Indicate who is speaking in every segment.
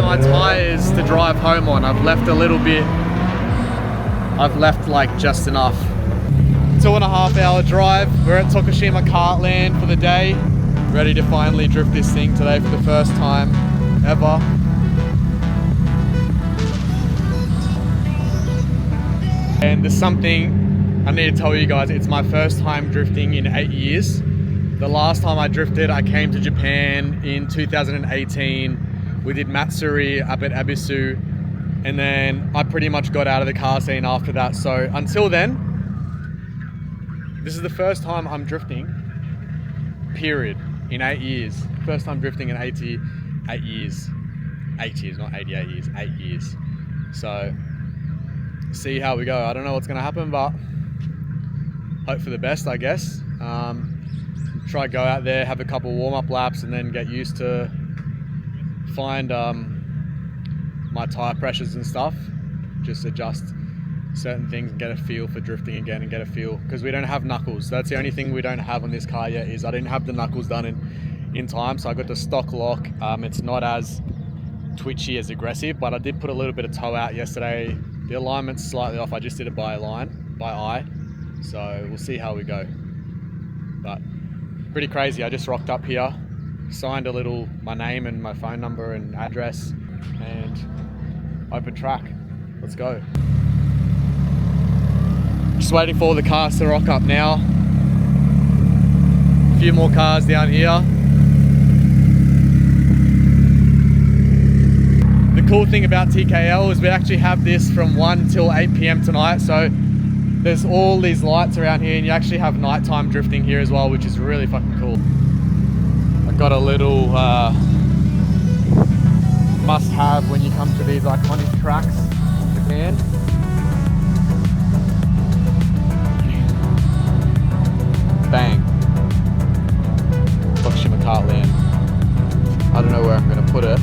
Speaker 1: my tyres to drive home on. I've left a little bit. I've left like just enough. 2.5 hour drive. We're at Tokushima Kartland for the day. Ready to finally drift this thing today for the first time ever. And there's something I need to tell you guys. It's my first time drifting in 8 years. The last time I drifted, I came to Japan in 2018. We did Matsuri up at Abisu, and then I pretty much got out of the car scene after that. So until then, this is the first time I'm drifting, period, in 8 years. First time drifting in 8 years. 8 years, not 88 years, 8 years. So see how we go. I don't know what's gonna happen, but hope for the best, I guess. Try go out there, have a couple warm-up laps, and then get used to find my tire pressures and stuff. Just adjust certain things and get a feel for drifting again, and get a feel, because we don't have knuckles. That's the only thing we don't have on this car yet, is I didn't have the knuckles done in time. So I got the stock lock. It's not as twitchy, as aggressive, but I did put a little bit of toe out yesterday. The alignment's slightly off. I just did it by eye, so we'll see how we go. But pretty crazy. I just rocked up here, signed my name and my phone number and address, and open track. Let's go. Just waiting for all the cars to rock up now. A few more cars down here. The cool thing about TKL is we actually have this from 1 till 8 PM tonight. So there's all these lights around here, and you actually have nighttime drifting here as well, which is really fucking cool. I got a little must-have when you come to these iconic tracks in Japan. Bang. Tokushima Kartland. I don't know where I'm gonna put it.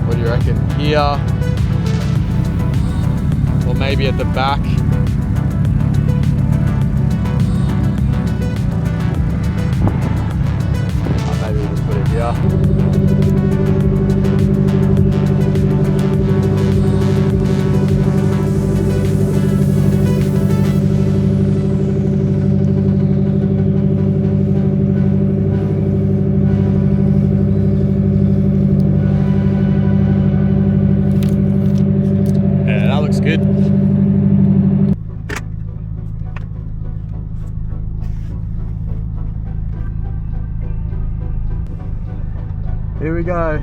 Speaker 1: What do you reckon? Here? Or maybe at the back. Oh, maybe we'll just put it here. Yeah, that looks good. Here we go.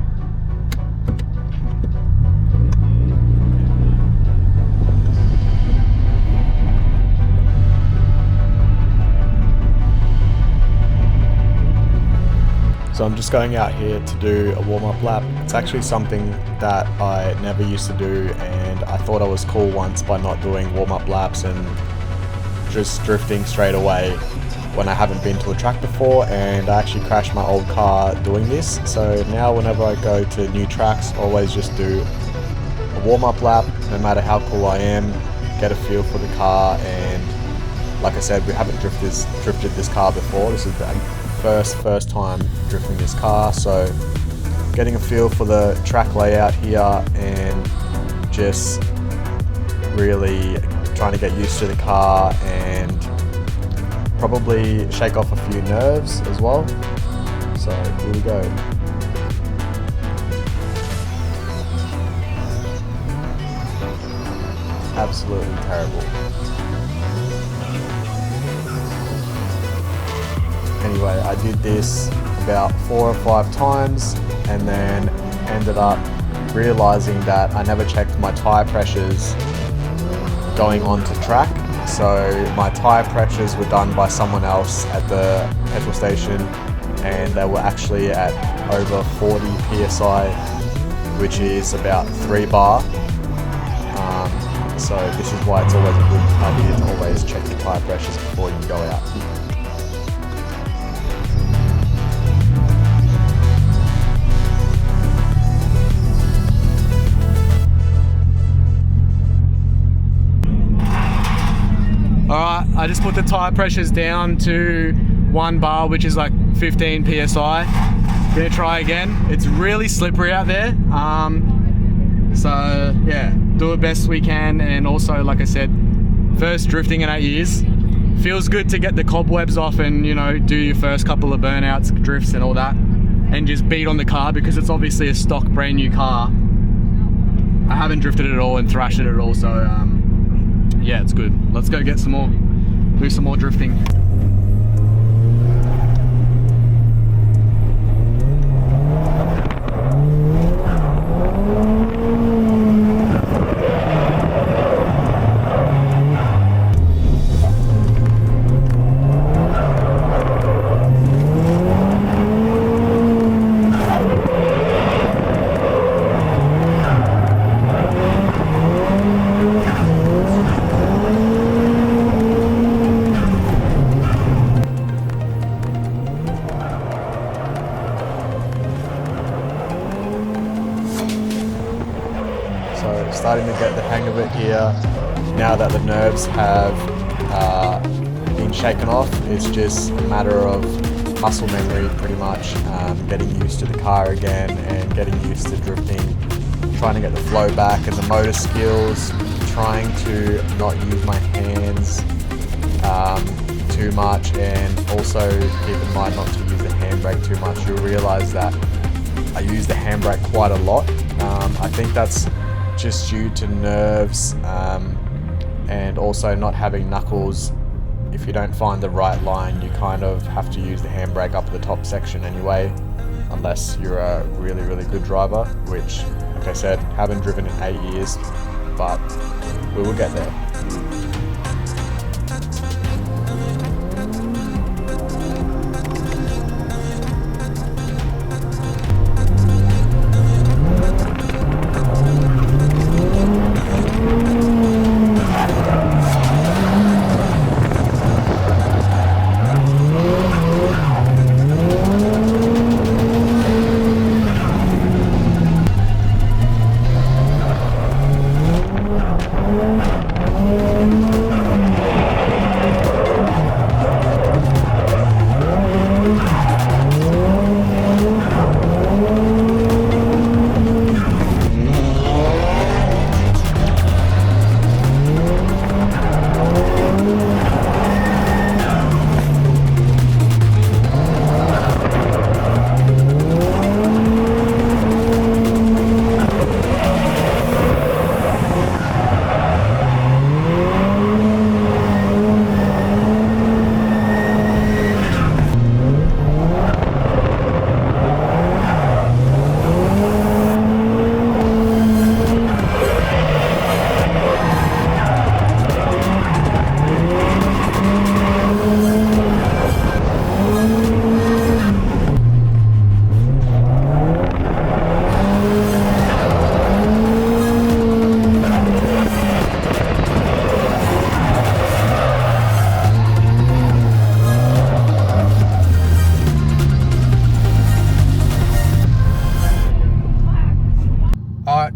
Speaker 1: So I'm just going out here to do a warm-up lap. It's actually something that I never used to do, and I thought I was cool once by not doing warm-up laps and just drifting straight away when I haven't been to a track before, and I actually crashed my old car doing this. So now whenever I go to new tracks, I always just do a warm-up lap, no matter how cool I am, get a feel for the car. And like I said, we haven't drifted this car before. This is the first time drifting this car, so getting a feel for the track layout here and just really trying to get used to the car and probably shake off a few nerves as well. So here we go. Absolutely terrible. Anyway, I did this about 4 or 5 times and then ended up realizing that I never checked my tire pressures going onto track. So my tire pressures were done by someone else at the petrol station, and they were actually at over 40 PSI, which is about 3 bar. So this is why it's always a good idea to always check your tire pressures before you go out. Alright, I just put the tire pressures down to 1 bar, which is like 15 PSI. Gonna try again. It's really slippery out there. So yeah, do it best we can. And also, like I said, first drifting in 8 years. Feels good to get the cobwebs off and, you know, do your first couple of burnouts, drifts and all that, and just beat on the car because it's obviously a stock brand new car. I haven't drifted it at all and thrashed it at all, so yeah, it's good. Let's go get some more, do some more drifting. Starting to get the hang of it here now that the nerves have been shaken off. It's just a matter of muscle memory pretty much, getting used to the car again and getting used to drifting, trying to get the flow back and the motor skills, trying to not use my hands too much, and also keep in mind not to use the handbrake too much. You'll realize that I use the handbrake quite a lot. I think that's just due to nerves and also not having knuckles. If you don't find the right line, you kind of have to use the handbrake up the top section anyway, unless you're a really, really good driver, which, like I said, haven't driven in 8 years, but we will get there.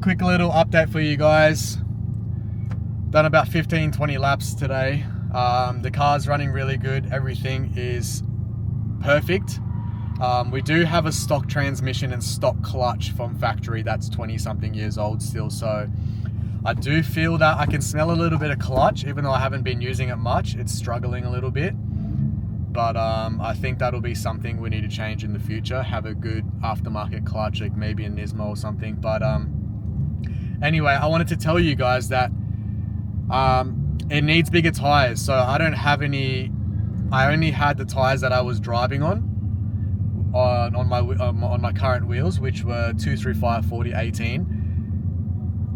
Speaker 1: Quick little update for you guys. Done about 15-20 laps today. The car's running really good. Everything is perfect. We do have a stock transmission and stock clutch from factory that's 20 something years old still, so I do feel that I can smell a little bit of clutch, even though I haven't been using it much. It's struggling a little bit, but I think that'll be something we need to change in the future. Have a good aftermarket clutch, like maybe a Nismo or something. But anyway, I wanted to tell you guys that it needs bigger tires. So I don't have any. I only had the tires that I was driving on my current wheels, which were 235 40 18.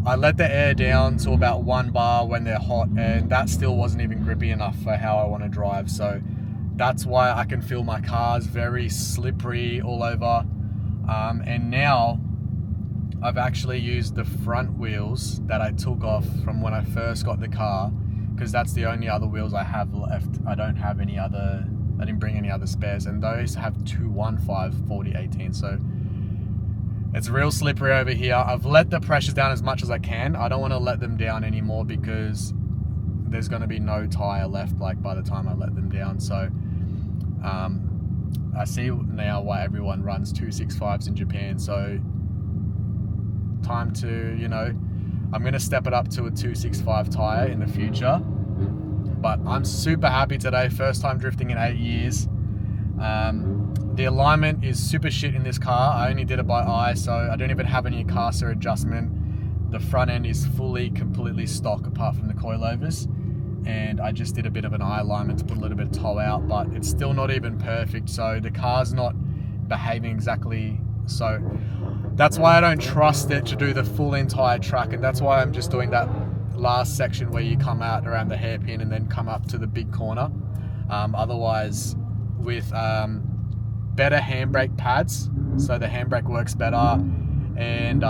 Speaker 1: I let the air down to about 1 bar when they're hot, and that still wasn't even grippy enough for how I want to drive. So that's why I can feel my car's very slippery all over. And now I've actually used the front wheels that I took off from when I first got the car, because that's the only other wheels I have left. I don't have any other, I didn't bring any other spares, and those have 215 40 18. So it's real slippery over here. I've let the pressures down as much as I can. I don't want to let them down anymore because there's going to be no tire left like by the time I let them down. So I see now why everyone runs 265s in Japan. So time to, you know, I'm going to step it up to a 265 tire in the future. But I'm super happy today. First time drifting in 8 years. The alignment is super shit in this car. I only did it by eye, so I don't even have any caster adjustment. The front end is completely stock apart from the coilovers. And I just did a bit of an eye alignment to put a little bit of toe out, but it's still not even perfect. So the car's not behaving exactly. So that's why I don't trust it to do the full entire track. And that's why I'm just doing that last section where you come out around the hairpin and then come up to the big corner. Otherwise, with better handbrake pads, so the handbrake works better, and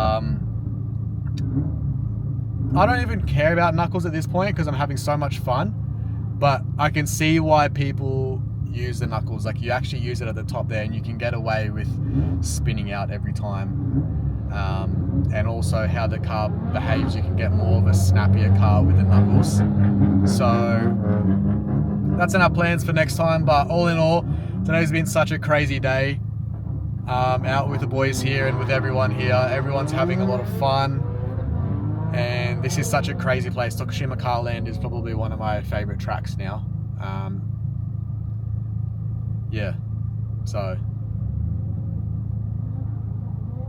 Speaker 1: I don't even care about knuckles at this point because I'm having so much fun, but I can see why people use the knuckles. Like, you actually use it at the top there and you can get away with spinning out every time. And also how the car behaves, you can get more of a snappier car with the knuckles. So that's in our plans for next time. But all in all, today's been such a crazy day, out with the boys here and with everyone here. Everyone's having a lot of fun, and this is such a crazy place. Tokushima Kartland is probably one of my favorite tracks now. Yeah, so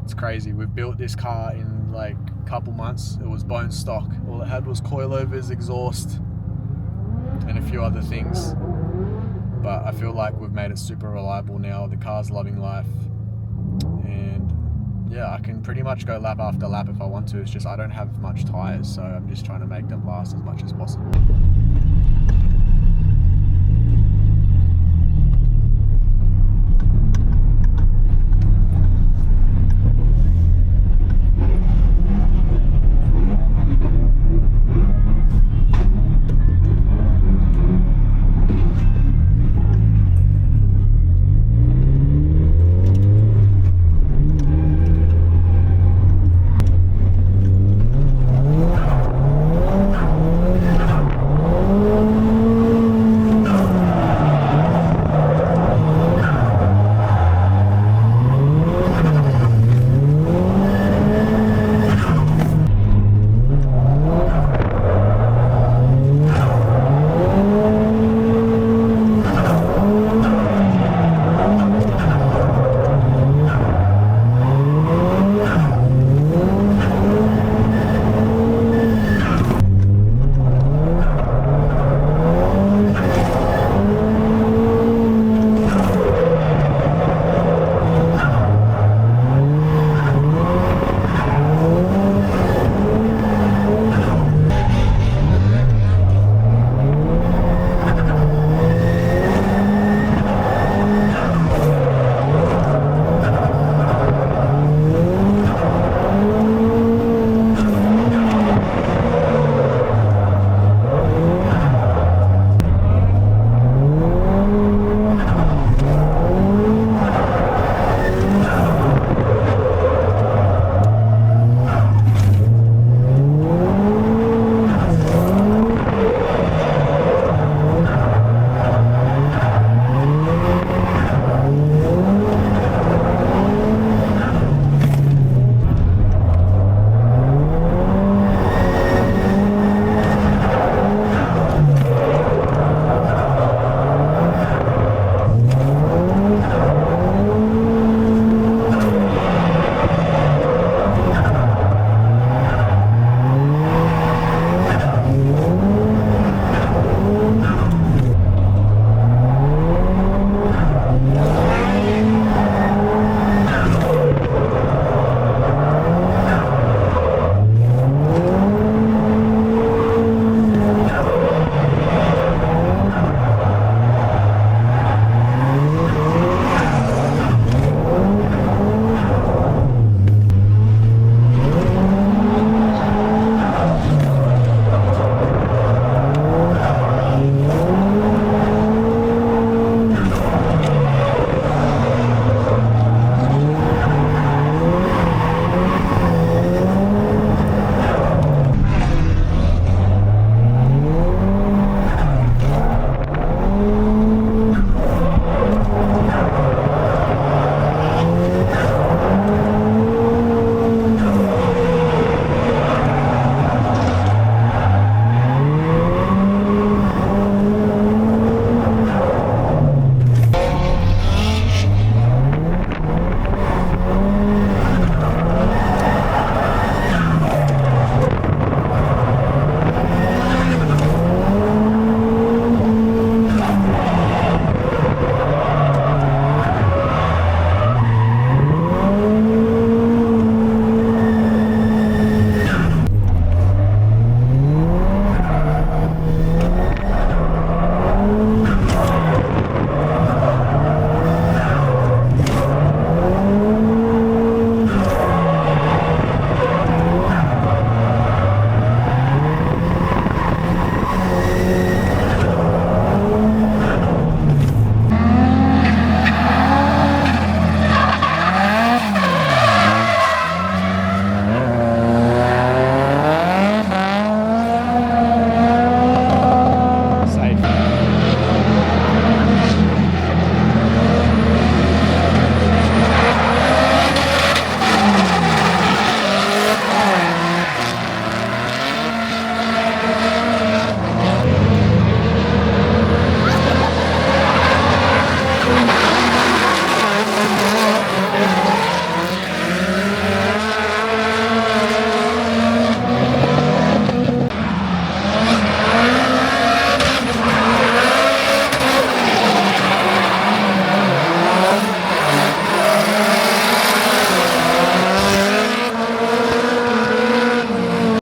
Speaker 1: it's crazy. We've built this car in like a couple months. It was bone stock. All it had was coilovers, exhaust, and a few other things. But I feel like we've made it super reliable now. The car's loving life. And yeah, I can pretty much go lap after lap if I want to. It's just I don't have much tires, so I'm just trying to make them last as much as possible.